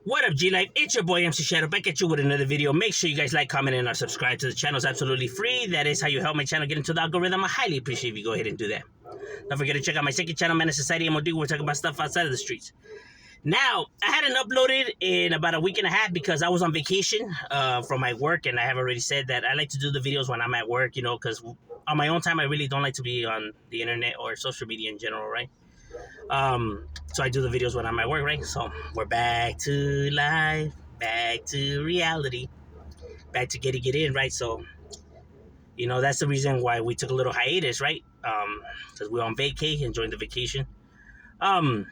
What up, G-Life? It's your boy, MC Shadow, back at you with another video. Make sure you guys like, comment, and subscribe to the channel. It's absolutely free. That is how you help my channel get into the algorithm. I highly appreciate if you go ahead and do that. Don't forget to check out my second channel, Menace Society MOD. We're talking about stuff outside of the streets. Now, I hadn't uploaded in about a week and a half because I was on vacation from my work, and I have already said that I like to do the videos when I'm at work, you know, because on my own time, I really don't like to be on the internet or social media in general, right? So I do the videos when I'm at work, right? So we're back to life, back to reality, back to get in, right? So, you know, that's the reason why we took a little hiatus, right? Because we're on vacay, enjoying the vacation. Um,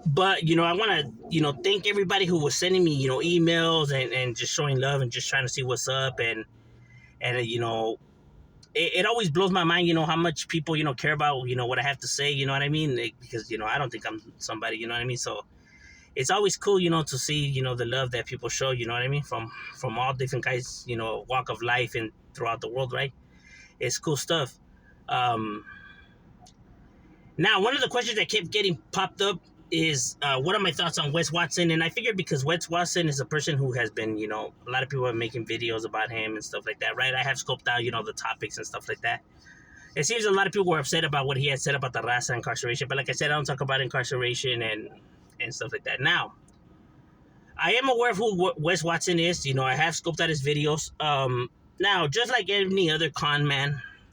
but, you know, I want to, you know, thank everybody who was sending me, you know, emails and just showing love and just trying to see what's up. And you know, it always blows my mind, you know, how much people, you know, care about, you know, what I have to say, you know what I mean? Because, you know, I don't think I'm somebody, you know what I mean? So it's always cool, you know, to see, you know, the love that people show, you know what I mean? From all different guys, you know, walk of life and throughout the world, right? It's cool stuff. Um, Now, one of the questions that kept getting popped up is what are my thoughts on Wes Watson? And I figured because Wes Watson is a person who has been, you know, a lot of people are making videos about him and stuff like that, right? I have scoped out, you know, the topics and stuff like that. It seems a lot of people were upset about what he had said about the Raza incarceration, but like I said, I don't talk about incarceration and stuff like that. Now, I am aware of who Wes Watson is. You know, I have scoped out his videos. Now, just like any other con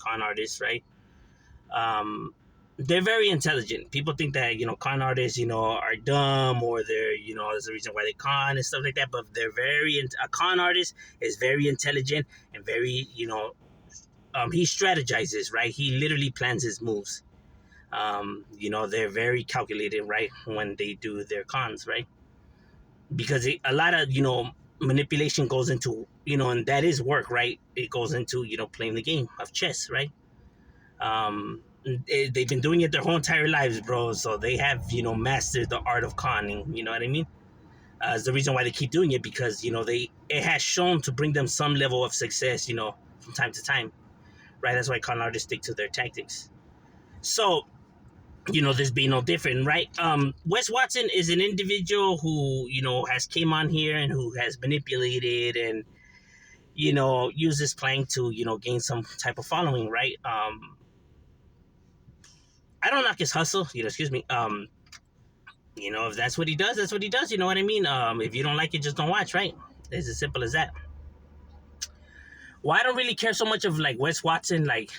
artist, right? Um, they're very intelligent. People think that, you know, con artists, you know, are dumb or they're, you know, there's a reason why they con and stuff like that. But they're a con artist is very intelligent and very, you know, he strategizes, right? He literally plans his moves. You know, they're very calculated, right? When they do their cons, right? Because a lot of, you know, manipulation goes into, you know, and that is work, right? It goes into, you know, playing the game of chess, right? They've been doing it their whole entire lives, bro. So they have, you know, mastered the art of conning. You know what I mean? It's the reason why they keep doing it because, you know, it has shown to bring them some level of success, you know, from time to time, right? That's why con artists stick to their tactics. So, you know, this being no different, right? Wes Watson is an individual who, you know, has came on here and who has manipulated and, you know, used this plank to, you know, gain some type of following, right? I don't knock his hustle, you know, excuse me. You know, if that's what he does, that's what he does. You know what I mean? If you don't like it, just don't watch, right? It's as simple as that. Well, I don't really care so much of like Wes Watson, like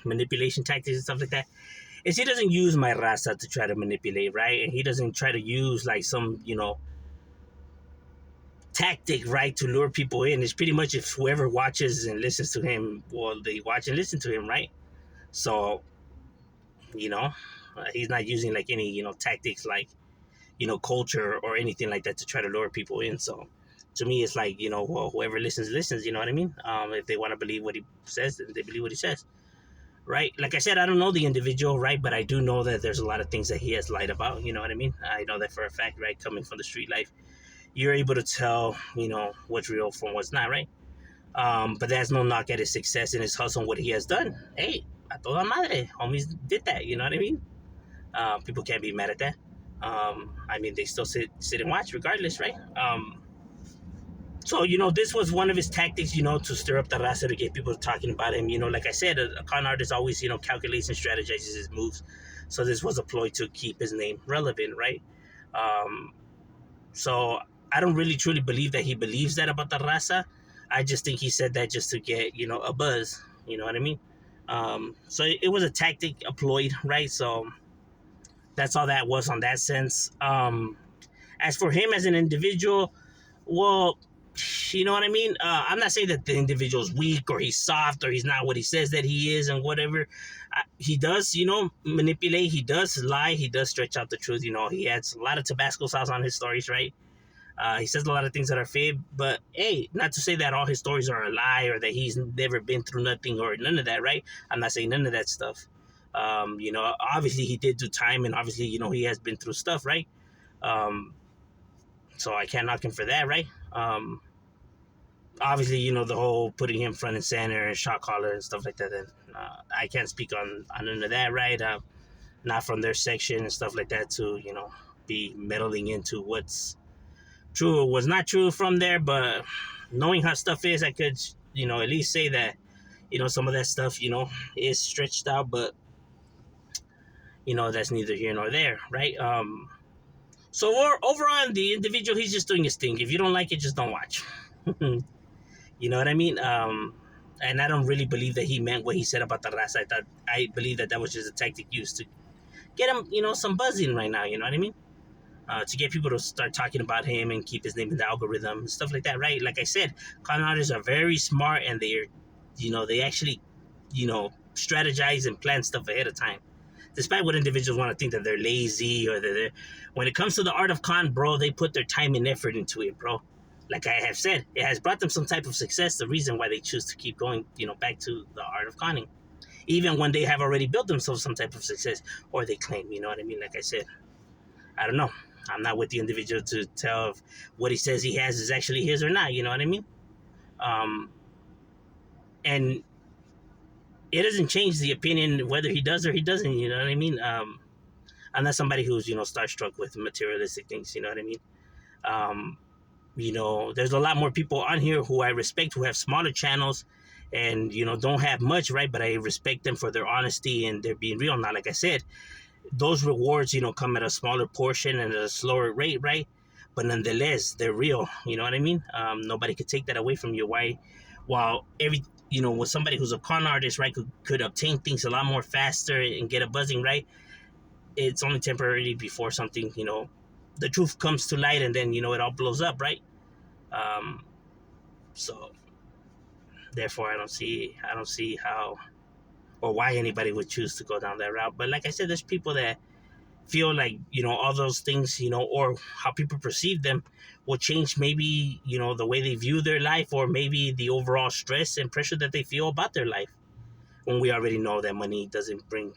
manipulation tactics and stuff like that. Is he doesn't use my raza to try to manipulate, right? And he doesn't try to use like some, you know, tactic, right, to lure people in. It's pretty much if whoever watches and listens to him, well, they watch and listen to him, right? So, you know, he's not using like any, you know, tactics like, you know, culture or anything like that to try to lure people in. So to me, it's like, you know, well, whoever listens, you know what I mean? If they want to believe what he says, then they believe what he says, right? Like I said, I don't know the individual, right? But I do know that there's a lot of things that he has lied about, you know what I mean? I know that for a fact, right? Coming from the street life, you're able to tell, you know, what's real from what's not, right? But there's no knock at his success and his hustle and what he has done. Hey, a toda madre, homies did that, you know what I mean? People can't be mad at that. I mean, they still sit and watch regardless, right? So, you know, this was one of his tactics, you know, to stir up the raza, to get people talking about him. You know, like I said, a con artist always, you know, calculates and strategizes his moves. So this was a ploy to keep his name relevant, right? So I don't really truly believe that he believes that about the raza. I just think he said that just to get, you know, a buzz. You know what I mean? So it was a tactic employed, right? So that's all that was on that sense. As for him as an individual, well, you know what I mean? I'm not saying that the individual's weak or he's soft or he's not what he says that he is and whatever. He does, you know, manipulate. He does lie. He does stretch out the truth. You know, he adds a lot of Tabasco sauce on his stories, right? He says a lot of things that are fake, but hey, not to say that all his stories are a lie or that he's never been through nothing or none of that, right? I'm not saying none of that stuff. You know, obviously he did do time and obviously, you know, he has been through stuff, right? So I can't knock him for that, right? Obviously, you know, the whole putting him front and center and shot caller and stuff like that. And I can't speak on none of that, right? Not from their section and stuff like that to, you know, be meddling into what's true or was not true from there, but knowing how stuff is, I could, at least say that, some of that stuff, is stretched out, but, that's neither here nor there, right? So overall, the individual, he's just doing his thing. If you don't like it, just don't watch. You know what I mean? And I don't really believe that he meant what he said about the raza. I believe that was just a tactic used to get him, some buzzing right now. You know what I mean? To get people to start talking about him and keep his name in the algorithm and stuff like that, right? Like I said, con artists are very smart, and they actually, strategize and plan stuff ahead of time. Despite what individuals want to think that they're lazy or that they're, when it comes to the art of con, bro, they put their time and effort into it, bro. Like I have said, it has brought them some type of success. The reason why they choose to keep going, back to the art of conning, even when they have already built themselves some type of success, or they claim, you know what I mean? Like I said, I don't know. I'm not with the individual to tell if what he says he has is actually his or not. You know what I mean? And it doesn't change the opinion whether he does or he doesn't. You know what I mean? I'm not somebody who's starstruck with materialistic things. You know what I mean? There's a lot more people on here who I respect, who have smaller channels and, don't have much, right? But I respect them for their honesty and they're being real. Now, like I said, those rewards, come at a smaller portion and at a slower rate, right? But nonetheless, they're real. You know what I mean? Nobody could take that away from you. While with somebody who's a con artist, right, could obtain things a lot more faster and get a buzzing, right? It's only temporary before something, the truth comes to light, and then, it all blows up, right? So therefore, I don't see how or why anybody would choose to go down that route. But like I said, there's people that feel like, all those things, or how people perceive them will change maybe, the way they view their life, or maybe the overall stress and pressure that they feel about their life. When we already know that money doesn't bring,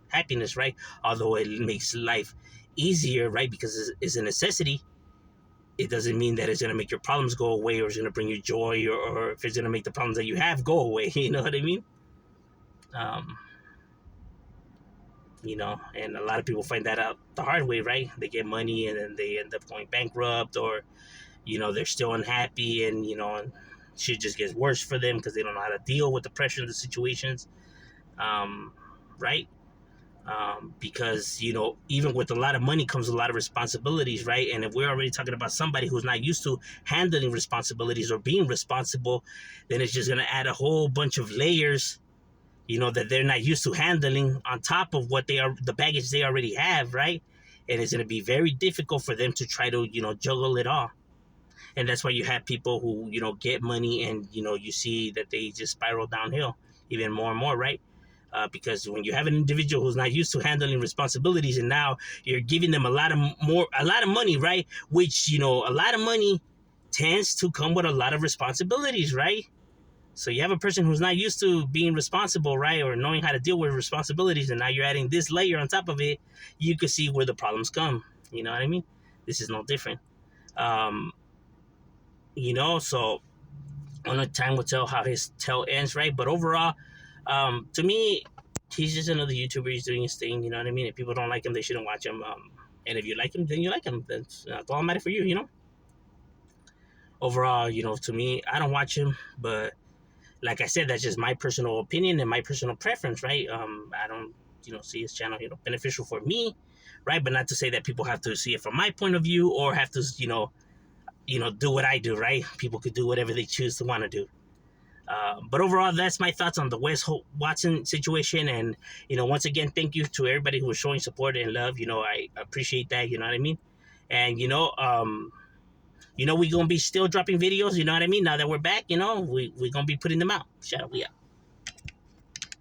happiness, right? Although it makes life easier, right? Because it's a necessity. It doesn't mean that it's going to make your problems go away, or it's going to bring you joy, or if it's going to make the problems that you have go away. You know what I mean? And a lot of people find that out the hard way, right? They get money and then they end up going bankrupt, or, they're still unhappy, and, and shit just gets worse for them because they don't know how to deal with the pressure of the situations, right? Because, even with a lot of money comes a lot of responsibilities, right? And if we're already talking about somebody who's not used to handling responsibilities or being responsible, then it's just going to add a whole bunch of layers, that they're not used to handling on top of the baggage they already have, right? And it's going to be very difficult for them to try to, juggle it all. And that's why you have people who, get money and, you see that they just spiral downhill even more and more, right? Because when you have an individual who's not used to handling responsibilities, and now you're giving them a lot of money, right? Which, a lot of money tends to come with a lot of responsibilities, right? So you have a person who's not used to being responsible, right? Or knowing how to deal with responsibilities, and now you're adding this layer on top of it. You can see where the problems come. You know what I mean? This is no different. So only time will tell how his tale ends, right? But overall, to me, he's just another YouTuber. He's doing his thing. You know what I mean? If people don't like him, they shouldn't watch him. And if you like him, then you like him. That's all that matters for you, Overall, to me, I don't watch him, but like I said, that's just my personal opinion and my personal preference, right? I don't, see his channel, beneficial for me, right? But not to say that people have to see it from my point of view, or have to, do what I do, right? People could do whatever they choose to want to do. But overall, that's my thoughts on the Wes Watson situation. And, once again, thank you to everybody who was showing support and love. I appreciate that, you know what I mean? And, we're going to be still dropping videos, you know what I mean? Now that we're back, we're going to be putting them out. Shout out, we out.